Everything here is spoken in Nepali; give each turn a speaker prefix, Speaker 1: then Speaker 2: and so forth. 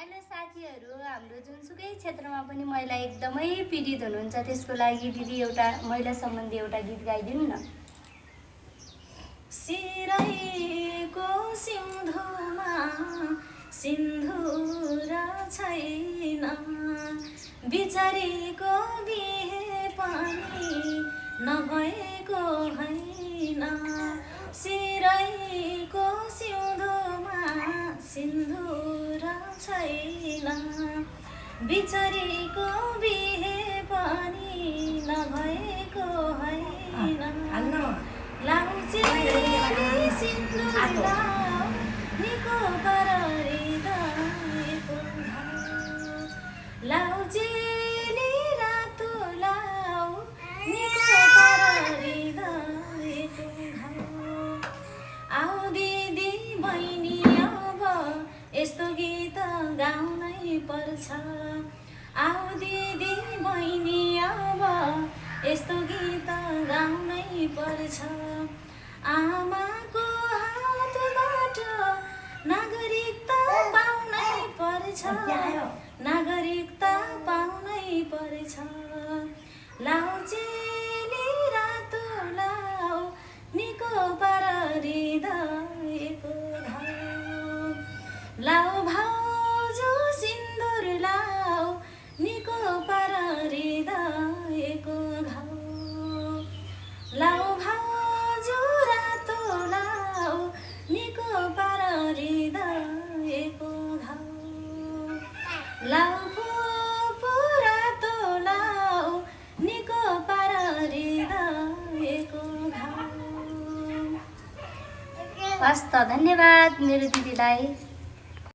Speaker 1: हेलो साथीहरू, हाम्रो जुनसुकै क्षेत्रमा पनि महिला एकदमै पीडित हुनुहुन्छ, त्यसको लागि दिदी एउटा महिला सम्बन्धी एउटा गीत गाइदिनु न।
Speaker 2: सिराइको सिउँदोमा सिन्दुर छैन, बिचारीको बिहे पनि नभएको होइन। सिराइको सिउँदोमा सिन्दुर छैन, बिचारीको बिहे पनि नभएको होइन। लाउचेली सिन्दुर लाऊ, निको पर हृदयको घाउ। लाउचेली रातो लाऊ, निको पर हृदयको घाउ। आऊ दिदी बहिनी अब यस्तो गीत गाउनै पर्छ। आऊ दिदी बहिनी अब यस्तो गीत गाउनै पर्छ। आमाको हातबाट नागरिकता पाउनै पर्छ, नागरिकता पाउनै पर्छ। लाउचेली रातो लाऊ, निको पर हृदयको घाउ। लाऊ भाउजू सिन्दुर लाऊ, निको पर हृदयको घाउ। लाऊ भाउजू रातो लाऊ, निको पर हृदयको घाउ। लाऊ फुपू रातो लाऊ, निको पर हृदयको घाउ।
Speaker 1: हस् त, धन्यवाद मेरो दिदीलाई।